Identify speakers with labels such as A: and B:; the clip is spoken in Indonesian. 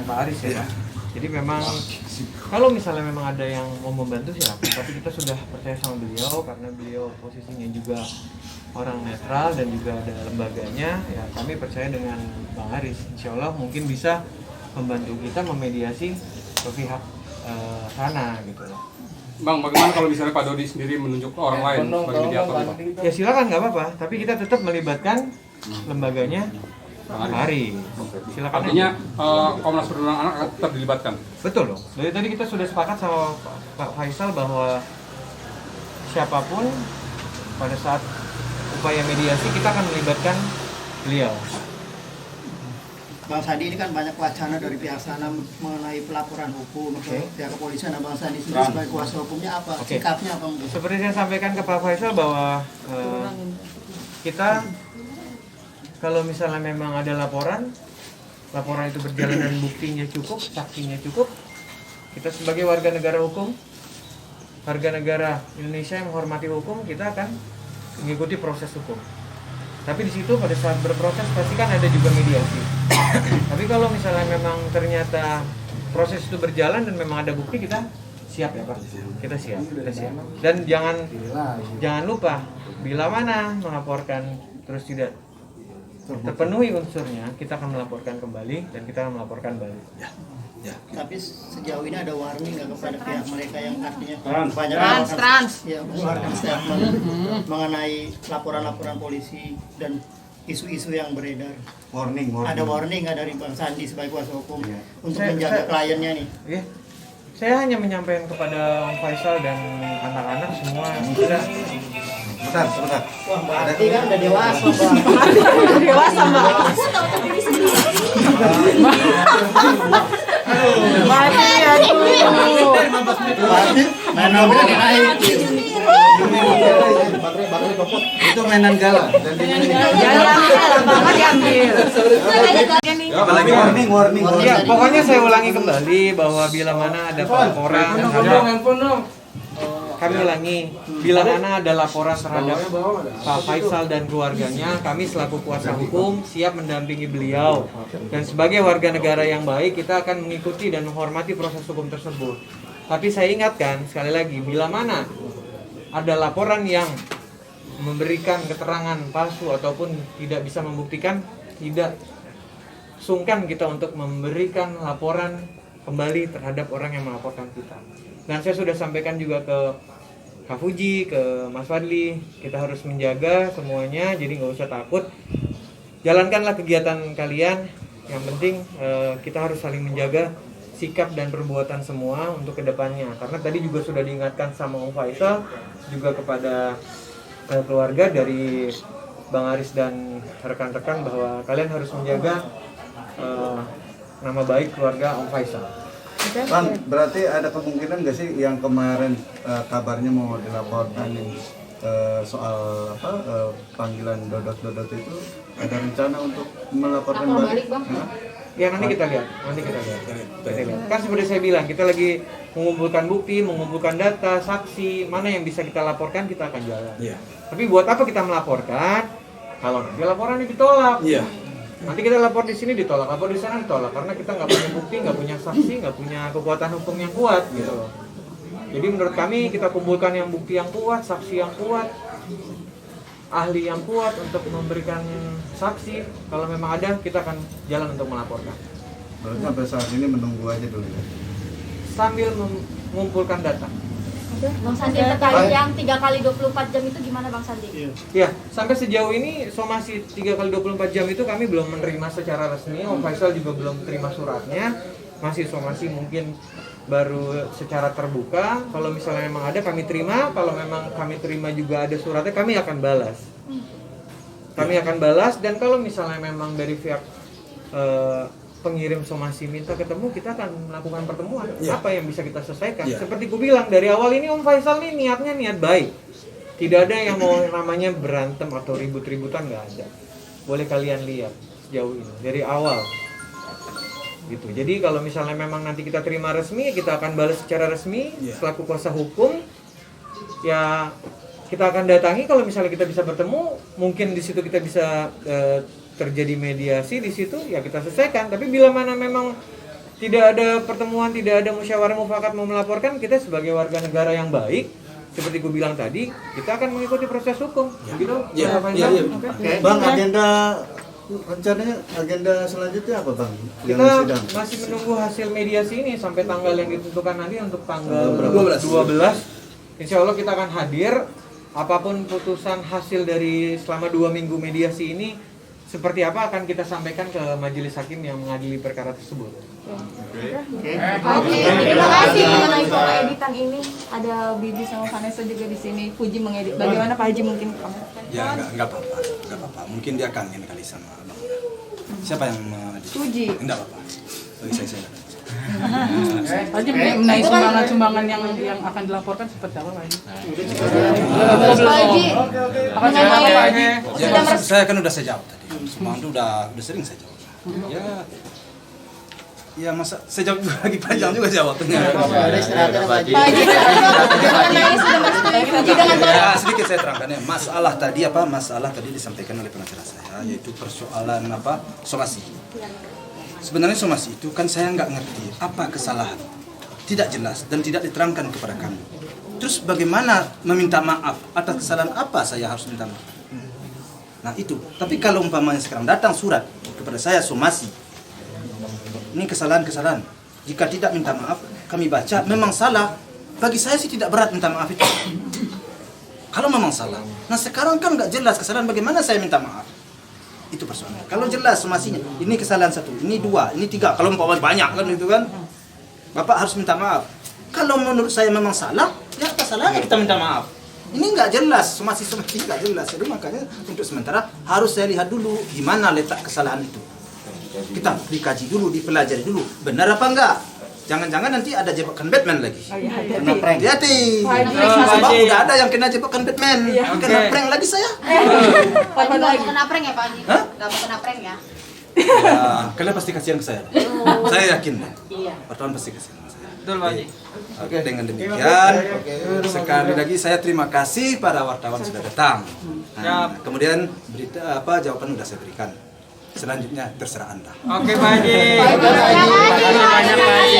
A: Pak Aris ya. Jadi memang kalau misalnya memang ada yang mau membantu silakan, tapi kita sudah percaya sama beliau karena beliau posisinya juga orang netral dan juga ada lembaganya. Ya kami percaya dengan Bang Aris. Insya Allah mungkin bisa membantu kita memediasi ke pihak sana gitu loh.
B: Bang, bagaimana kalau misalnya Pak Dodi sendiri menunjuk orang lain sebagai mediator, Bang?
A: Ya silakan, nggak apa-apa. Tapi kita tetap melibatkan lembaganya Pak Aris. Silakan.
B: Artinya Komnas Perlindungan Anak akan tetap dilibatkan.
A: Betul loh. Dari tadi kita sudah sepakat sama Pak Faisal bahwa siapapun pada saat upaya mediasi kita akan melibatkan beliau.
C: Bang Sandi ini kan banyak wacana dari pihak sana mengenai pelaporan hukum ke pihak kepolisian. Nah, Bang Sandi sendiri sebagai kuasa hukumnya apa? Sikapnya apa mungkin?
A: Seperti saya sampaikan ke Pak Faisal bahwa kita kalau misalnya memang ada laporan itu berjalan dan buktinya cukup, saksinya cukup, kita sebagai warga negara hukum, warga negara Indonesia yang menghormati hukum, kita akan mengikuti proses hukum. Tapi di situ pada saat berproses pasti kan ada juga mediasi. Tapi kalau misalnya memang ternyata proses itu berjalan dan memang ada bukti, kita siap ya Pak. Kita siap. Dan jangan lupa bila mana melaporkan terus tidak terpenuhi unsurnya, kita akan melaporkan kembali dan kita akan melaporkan balik.
C: Ya. Tapi sejauh ini ada warning nggak kepada pihak mereka yang artinya banyak ya mengeluarkan statement mengenai laporan-laporan polisi dan isu-isu yang beredar.
D: Warning.
C: Ada warning nggak dari Bang Sandi sebagai kuasa hukum untuk menjaga kliennya nih?
A: Ya. Saya hanya menyampaikan kepada Om Faisal dan anak-anak semua sudah.
D: Sebentar.
C: Wah, berarti kan udah dewasa, Bang.
E: Dewasa, Bang. Mati aduh.
C: Main mobilnya dinaik.
D: Itu mainan gala.
E: Jalan banget diambil.
D: Apalagi warning.
A: Ya, pokoknya saya ulangi kembali bahwa bila mana ada laporan kami ulangi, bila mana ada laporan terhadap Pak Faisal dan keluarganya, kami selaku kuasa hukum siap mendampingi beliau. Dan sebagai warga negara yang baik, kita akan mengikuti dan menghormati proses hukum tersebut. Tapi saya ingatkan sekali lagi, bila mana ada laporan yang memberikan keterangan palsu ataupun tidak bisa membuktikan, tidak sungkan kita untuk memberikan laporan kembali terhadap orang yang melaporkan kita. Dan saya sudah sampaikan juga ke Kak Fuji, ke Mas Fadli, kita harus menjaga semuanya, jadi nggak usah takut. Jalankanlah kegiatan kalian, yang penting kita harus saling menjaga sikap dan perbuatan semua untuk kedepannya. Karena tadi juga sudah diingatkan sama Om Faisal, juga kepada keluarga dari Bang Aris dan rekan-rekan bahwa kalian harus menjaga nama baik keluarga Om Faisal.
D: Bang, berarti ada kemungkinan nggak sih yang kemarin kabarnya mau dilaporkan soal panggilan Dodot itu ada rencana untuk melaporkan balik?
A: Ya nanti kita lihat. Kan seperti saya bilang, kita lagi mengumpulkan bukti, mengumpulkan data, saksi, mana yang bisa kita laporkan kita akan jalan. Tapi buat apa kita melaporkan kalau nanti laporannya ditolak? Nanti kita lapor di sini ditolak, lapor di sana ditolak, karena kita nggak punya bukti, nggak punya saksi, nggak punya kekuatan hukum yang kuat gitu. Jadi menurut kami kita kumpulkan yang bukti yang kuat, saksi yang kuat, ahli yang kuat untuk memberikan saksi. Kalau memang ada, kita akan jalan untuk melaporkan.
D: Berarti sampai saat ini menunggu aja dulu ya?
A: Sambil mengumpulkan data.
E: Bang Sandi terkait yang 3 kali 24 jam itu gimana Bang Sandi?
A: Ya, sampai sejauh ini somasi 3 kali 24 jam itu kami belum menerima secara resmi. Om Faisal juga belum terima suratnya. Masih somasi mungkin baru secara terbuka. Kalau misalnya memang ada kami terima, kalau memang kami terima juga ada suratnya, kami akan balas. Dan kalau misalnya memang dari pihak pengirim somasi minta ketemu, kita akan melakukan pertemuan. Apa yang bisa kita selesaikan? Seperti ku bilang dari awal ini, Om Faisal ini niatnya niat baik. Tidak ada yang mau namanya berantem atau ribut-ributan, nggak ada. Boleh kalian lihat sejauh ini dari awal. Gitu. Jadi kalau misalnya memang nanti kita terima resmi, kita akan balas secara resmi selaku kuasa hukum. Ya kita akan datangi, kalau misalnya kita bisa bertemu, mungkin di situ kita bisa terjadi mediasi di situ, ya kita selesaikan. Tapi bila mana memang tidak ada pertemuan, tidak ada musyawarah mufakat mau melaporkan, kita sebagai warga negara yang baik, seperti gue bilang tadi, kita akan mengikuti proses hukum. Begitu?
F: Ya,
A: Pak
F: ya,
A: Faisal?
F: ya.
A: Oke.
D: Bang, agenda rencananya agenda selanjutnya apa Bang? Yang
A: Kita
D: sidang?
A: masih menunggu hasil mediasi ini sampai tanggal yang ditentukan nanti untuk tanggal
F: 12.
A: 12. Insya Allah kita akan hadir. Apapun putusan hasil dari selama 2 minggu mediasi ini, seperti apa akan kita sampaikan ke majelis hakim yang mengadili perkara tersebut.
E: Oke, terima kasih mengenai soal editan ini. Ada Bibi sama Vanessa juga di sini. Puji mengedit. Bagaimana Pak Haji mungkin kamu?
F: Ya enggak apa-apa. Mungkin dia kangen kali sama Abang. Siapa yang
E: Puji.
F: Enggak apa-apa. Bagi saya.
G: Haji mengenai sumbangan-sumbangan yang akan dilaporkan seperti apa Pak Haji?
E: Pak Haji, mengenai
G: Pak Haji?
F: Ya, saya kan udah saya jawab tadi. Sumbangan itu udah sering saya jawab. Ya masa saya jawab lagi panjang juga jawabnya.
C: Ada istirahat Pak Haji.
E: Pak Haji, mengenai sudah merestui Puji dengan
F: Ya, sedikit saya terangkan ya. Masalah tadi disampaikan oleh pengacara saya, yaitu persoalan somasi. Sebenarnya somasi itu kan saya nggak ngerti apa kesalahan, tidak jelas dan tidak diterangkan kepada kami. Terus bagaimana meminta maaf atas kesalahan apa saya harus minta maaf? Nah itu. Tapi kalau umpamanya sekarang datang surat kepada saya somasi, ini kesalahan-kesalahan. Jika tidak minta maaf, kami baca memang salah. Bagi saya sih tidak berat minta maaf itu. Kalau memang salah. Nah sekarang kan nggak jelas kesalahan, bagaimana saya minta maaf? Itu persoalannya. Kalau jelas somasinya, ini kesalahan 1, ini 2, ini 3. Kalau umpamanya banyak kan itu kan, Bapak harus minta maaf. Kalau menurut saya memang salah, ya apa salahnya kita minta maaf? Ini nggak jelas, somasi nggak jelas. Jadi makanya untuk sementara harus saya lihat dulu di mana letak kesalahan itu. Kita dikaji dulu, dipelajari dulu, benar apa enggak? Jangan-jangan nanti ada jebakan Batman lagi. Kena prank. Hati-hati. Sebab udah ada yang kena jebakan Batman. Kena prank lagi saya.
E: Pak Haji nggak mau kena prank ya Pak Haji? Nggak mau kena prank ya?
F: Ya, kalian pasti kasihan ke saya. Saya yakin. Wartawan pasti kasihan ke saya.
A: Betul Pak Haji.
F: Oke, dengan demikian sekali lagi saya terima kasih para wartawan sudah datang. Nah, kemudian berita jawaban sudah saya berikan. Selanjutnya terserah Anda.
A: Oke Pak Haji.
E: Terima kasih.